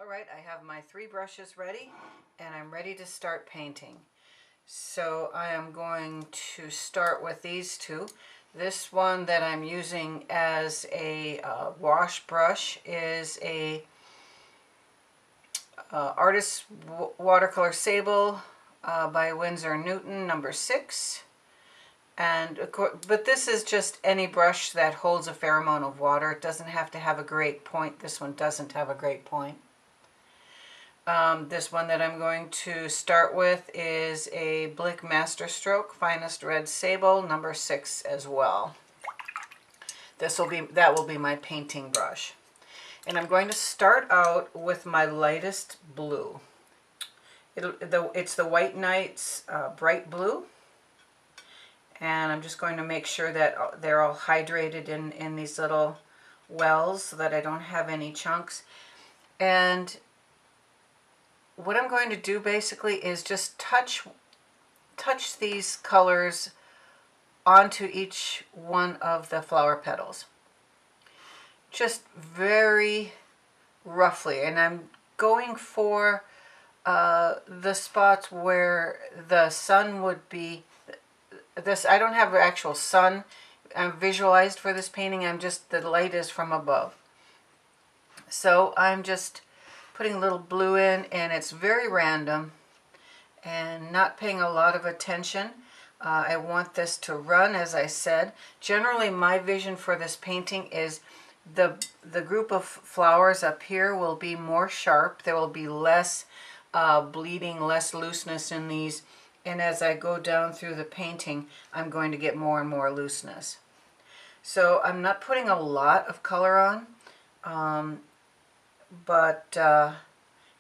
All right, I have my 3 brushes ready and I'm ready to start painting. So I am going to start with these 2. This one that I'm using as a wash brush is a Artist Watercolor Sable by Winsor & Newton, number 6. But this is just any brush that holds a fair amount of water. It doesn't have to have a great point. This one doesn't have a great point. This one that I'm going to start with is a Blick Masterstroke Finest Red Sable, number 6 as well. That will be my painting brush. And I'm going to start out with my lightest blue. It's the White Nights Bright Blue. And I'm just going to make sure that they're all hydrated in these little wells so that I don't have any chunks. And what I'm going to do basically is just touch these colors onto each one of the flower petals. Just very roughly. And I'm going for the spots where the sun would be. I don't have an actual sun visualized for this painting. The light is from above. So I'm just putting a little blue in, and it's very random and not paying a lot of attention. I want this to run, as I said. Generally, my vision for this painting is the group of flowers up here will be more sharp. There will be less bleeding, less looseness in these. And as I go down through the painting, I'm going to get more and more looseness. So I'm not putting a lot of color on.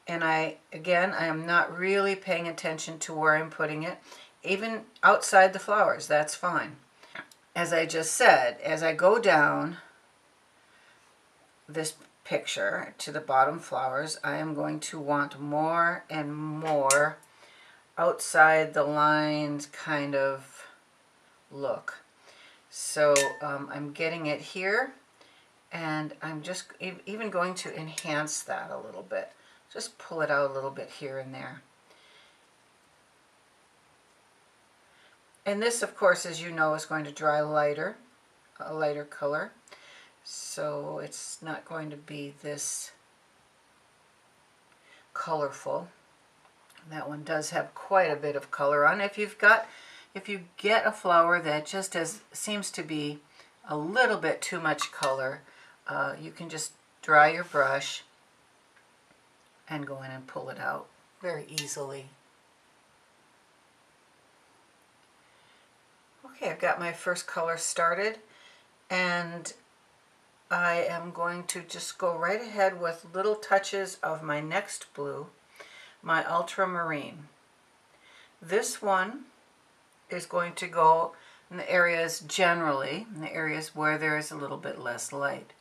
And I am not really paying attention to where I'm putting it. Even outside the flowers, that's fine. As I just said, as I go down this picture to the bottom flowers, I am going to want more and more outside the lines kind of look. So I'm getting it here. And I'm just even going to enhance that a little bit. Just pull it out a little bit here and there. And this, of course, as you know, is going to dry lighter, a lighter color. So it's not going to be this colorful. That one does have quite a bit of color on. If you get a flower that just seems to be a little bit too much color, you can just dry your brush and go in and pull it out very easily. Okay, I've got my first color started, and I am going to just go right ahead with little touches of my next blue, my ultramarine. This one is going to go in the areas where there is a little bit less light.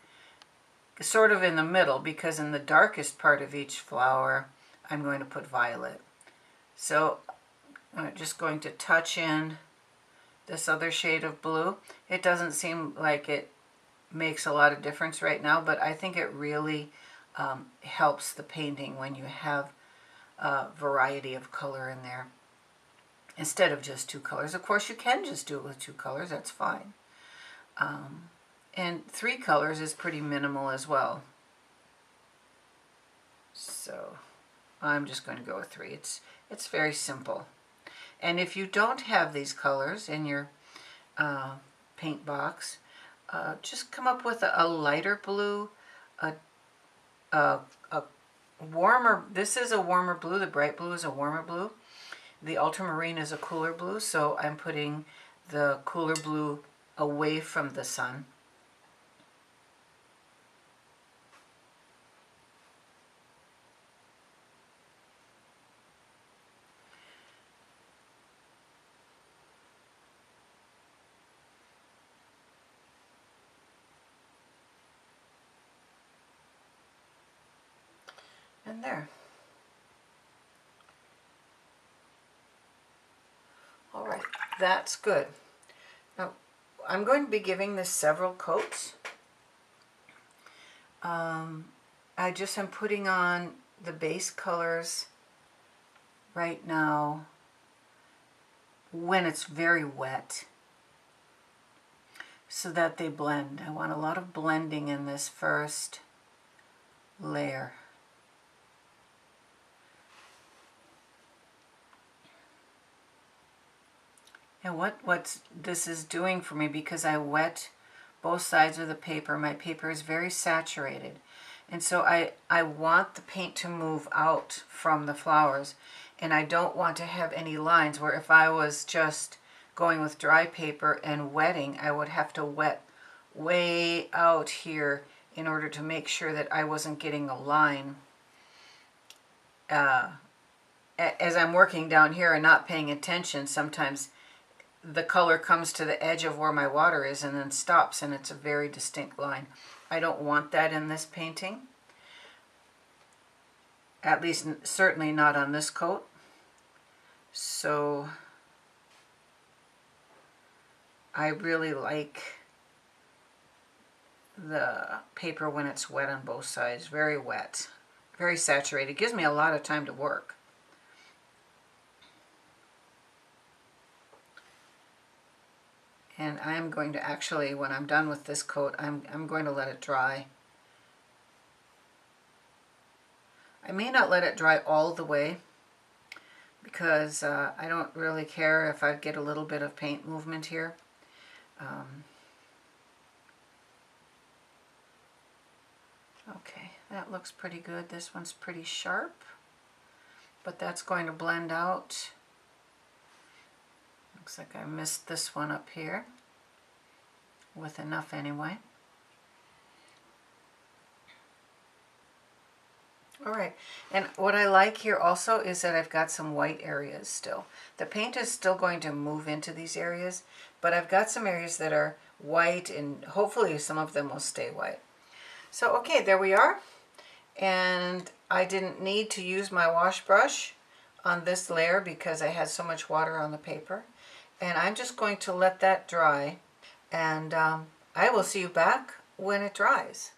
Sort of in the middle, because in the darkest part of each flower I'm going to put violet. So I'm just going to touch in this other shade of blue. It doesn't seem like it makes a lot of difference right now, but I think it really helps the painting when you have a variety of color in there instead of just 2 colors. Of course, you can just do it with 2 colors, that's fine. And 3 colors is pretty minimal as well. So I'm just going to go with 3. It's very simple. And if you don't have these colors in your paint box, just come up with a lighter blue, a warmer. This is a warmer blue. The bright blue is a warmer blue. The ultramarine is a cooler blue. So I'm putting the cooler blue away from the sun. And there. All right, that's good. Now, I'm going to be giving this several coats. I just am putting on the base colors right now when it's very wet so that they blend. I want a lot of blending in this first layer. And what this is doing for me, because I wet both sides of the paper, my paper is very saturated. And so I want the paint to move out from the flowers. And I don't want to have any lines where if I was just going with dry paper and wetting, I would have to wet way out here in order to make sure that I wasn't getting a line as I'm working down here and not paying attention. Sometimes the color comes to the edge of where my water is and then stops, and it's a very distinct line. I don't want that in this painting. At least certainly not on this coat. So I really like the paper when it's wet on both sides. Very wet, very saturated. It gives me a lot of time to work. And I'm going to actually, when I'm done with this coat, I'm going to let it dry. I may not let it dry all the way because I don't really care if I get a little bit of paint movement here. Okay, that looks pretty good. This one's pretty sharp, but that's going to blend out. Looks like I missed this one up here with enough anyway. All right, and what I like here also is that I've got some white areas still. The paint is still going to move into these areas, but I've got some areas that are white, and hopefully some of them will stay white. So okay, there we are. And I didn't need to use my wash brush on this layer because I had so much water on the paper. And I'm just going to let that dry, and I will see you back when it dries.